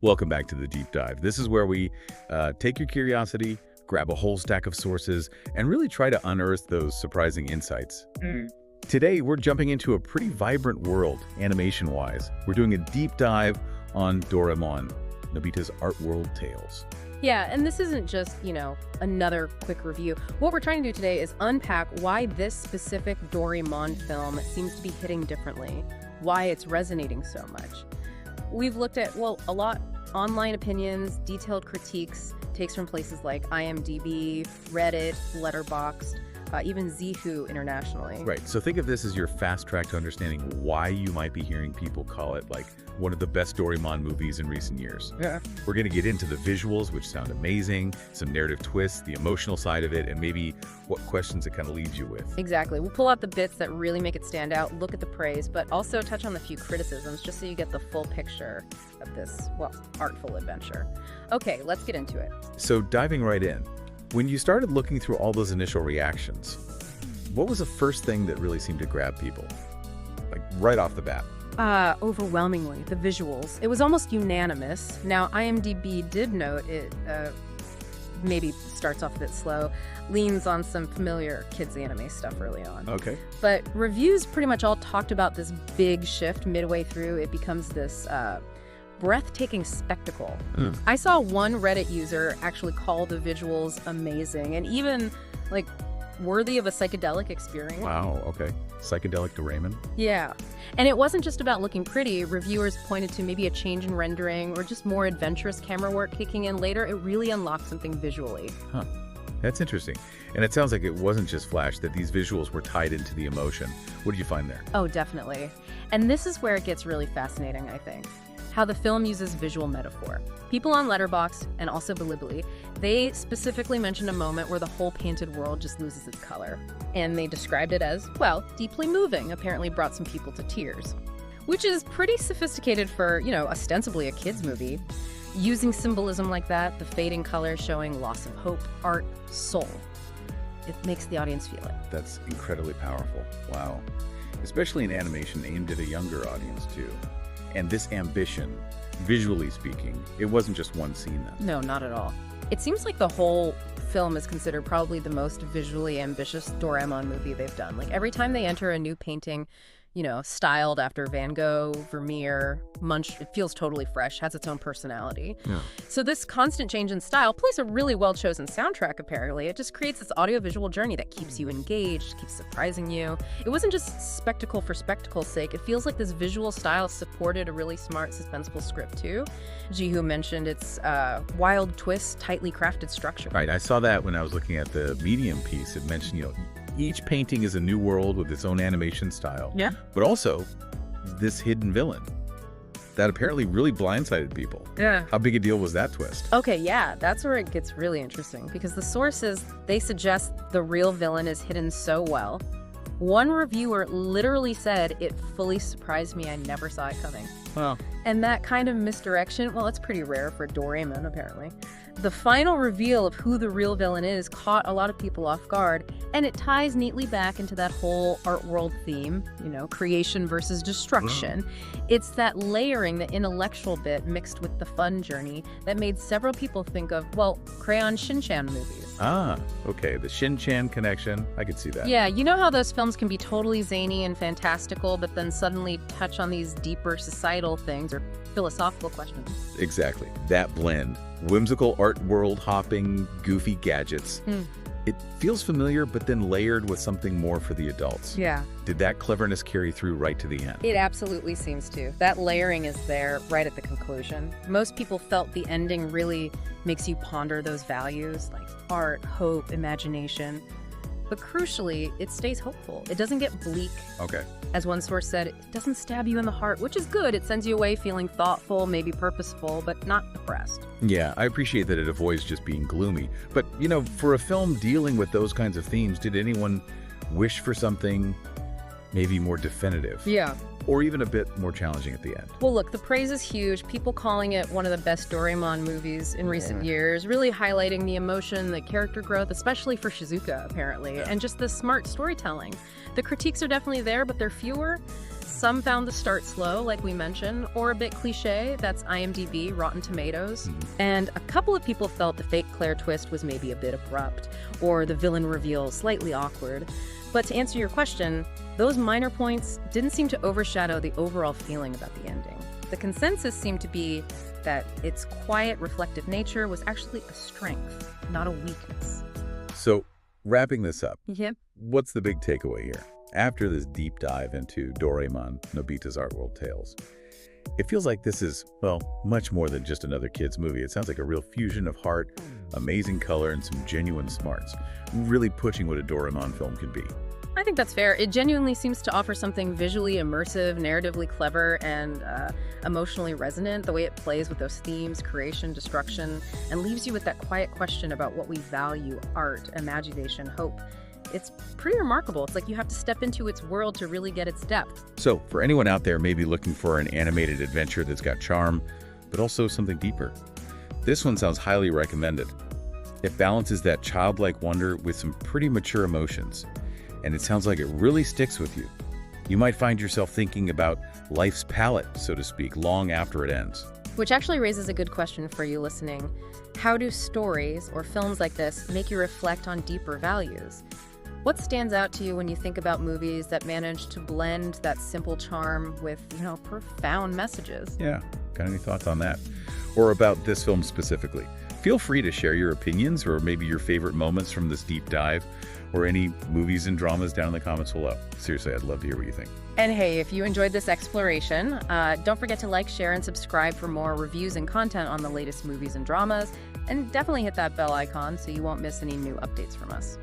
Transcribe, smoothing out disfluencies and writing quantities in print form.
Welcome back to the Deep Dive. This is where we take your curiosity, grab a whole stack of sources, and really try to unearth those surprising insights. Today, we're jumping into a pretty vibrant world, animation-wise. We're doing a deep dive on Doraemon, Nobita's Art World Tales. Yeah, and this isn't just, another quick review. What we're trying to do today is unpack why this specific Doraemon film seems to be hitting differently, why it's resonating so much. We've looked at, a lot online opinions, detailed critiques, takes from places like IMDb, Reddit, Letterboxd, even Zihu internationally. Right, so think of this as your fast track to understanding why you might be hearing people call it like one of the best Doraemon movies in recent years. Yeah. We're going to get into the visuals, which sound amazing, some narrative twists, the emotional side of it, and maybe what questions it kind of leaves you with. Exactly. We'll pull out the bits that really make it stand out, look at the praise, but also touch on the few criticisms just so you get the full picture of this, artful adventure. Okay, let's get into it. So diving right in, when you started looking through all those initial reactions, what was the first thing that really seemed to grab people? Like right off the bat. Overwhelmingly, the visuals. It was almost unanimous. Now, IMDb did note it maybe starts off a bit slow, leans on some familiar kids anime stuff early on. Okay. But reviews pretty much all talked about this big shift midway through. It becomes this breathtaking spectacle. I saw one Reddit user actually call the visuals amazing and even worthy of a psychedelic experience. Wow, okay. Psychedelic Doraemon? Yeah. And it wasn't just about looking pretty. Reviewers pointed to maybe a change in rendering or just more adventurous camera work kicking in later. It really unlocked something visually. Huh. That's interesting. And it sounds like it wasn't just Flash, that these visuals were tied into the emotion. What did you find there? Oh, definitely. And this is where it gets really fascinating, I think. How the film uses visual metaphor. People on Letterboxd, and also Bilibili, they specifically mentioned a moment where the whole painted world just loses its color. And they described it as, deeply moving, apparently brought some people to tears. Which is pretty sophisticated for, ostensibly a kid's movie. Using symbolism like that, the fading color showing loss of hope, art, soul. It makes the audience feel it. That's incredibly powerful. Wow. Especially in animation aimed at a younger audience, too. And this ambition, visually speaking, it wasn't just one scene then. No, not at all. It seems like the whole film is considered probably the most visually ambitious Doraemon movie they've done. Like every time they enter a new painting, styled after Van Gogh, Vermeer, Munch, it feels totally fresh, has its own personality. Yeah. So this constant change in style, plus a really well-chosen soundtrack, apparently, it just creates this audiovisual journey that keeps you engaged, keeps surprising you. It wasn't just spectacle for spectacle's sake. It feels like this visual style supported a really smart, suspenseful script, too. Jihu mentioned its wild twist, tightly crafted structure. Right, I saw that when I was looking at the Medium piece. It mentioned, each painting is a new world with its own animation style. Yeah. But also, this hidden villain that apparently really blindsided people. Yeah. How big a deal was that twist? Okay, yeah, that's where it gets really interesting because the sources, they suggest the real villain is hidden so well. One reviewer literally said, "It fully surprised me. I never saw it coming." Wow. And that kind of misdirection, it's pretty rare for Doraemon, apparently. The final reveal of who the real villain is caught a lot of people off guard, and it ties neatly back into that whole art world theme, creation versus destruction. It's that layering, the intellectual bit mixed with the fun journey that made several people think of, Crayon Shin-chan movies. Ah, okay, the Shin-chan connection, I could see that. Yeah, you know how those films can be totally zany and fantastical, but then suddenly touch on these deeper societal things or philosophical questions. Exactly, that blend. Whimsical art world hopping, goofy gadgets. It feels familiar, but then layered with something more for the adults. Yeah. Did that cleverness carry through right to the end? It absolutely seems to. That layering is there right at the conclusion. Most people felt the ending really makes you ponder those values like art, hope, imagination. But crucially, it stays hopeful. It doesn't get bleak. Okay. As one source said, it doesn't stab you in the heart, which is good. It sends you away feeling thoughtful, maybe purposeful, but not depressed. Yeah, I appreciate that it avoids just being gloomy. But, for a film dealing with those kinds of themes, did anyone wish for something maybe more definitive? Yeah. Or even a bit more challenging at the end? Well, look, the praise is huge. People calling it one of the best Doraemon movies in recent years, really highlighting the emotion, the character growth, especially for Shizuka, apparently, and just the smart storytelling. The critiques are definitely there, but they're fewer. some found the start slow, like we mentioned, or a bit cliche, that's IMDb, Rotten Tomatoes. And a couple of people felt the fake Claire twist was maybe a bit abrupt, or the villain reveal slightly awkward. But to answer your question, those minor points didn't seem to overshadow the overall feeling about the ending. The consensus seemed to be that its quiet, reflective nature was actually a strength, not a weakness. So, wrapping this up, Yep. what's the big takeaway here? After this deep dive into Doraemon, Nobita's Art World Tales, it feels like this is, well, much more than just another kid's movie. It sounds like a real fusion of heart, amazing color, and some genuine smarts, really pushing what a Doraemon film can be. I think that's fair. It genuinely seems to offer something visually immersive, narratively clever, and emotionally resonant. The way it plays with those themes, creation, destruction, and leaves you with that quiet question about what we value, art, imagination, hope. It's pretty remarkable. It's like you have to step into its world to really get its depth. So, for anyone out there maybe looking for an animated adventure that's got charm, but also something deeper, this one sounds highly recommended. It balances that childlike wonder with some pretty mature emotions, and it sounds like it really sticks with you. You might find yourself thinking about life's palette, so to speak, long after it ends. Which actually raises a good question for you listening. How do stories or films like this make you reflect on deeper values? What stands out to you when you think about movies that manage to blend that simple charm with, profound messages? Yeah, got any thoughts on that? Or about this film specifically? Feel free to share your opinions or maybe your favorite moments from this deep dive, or any movies and dramas down in the comments below. Seriously, I'd love to hear what you think. And hey, if you enjoyed this exploration, don't forget to like, share, and subscribe for more reviews and content on the latest movies and dramas. And definitely hit that bell icon so you won't miss any new updates from us.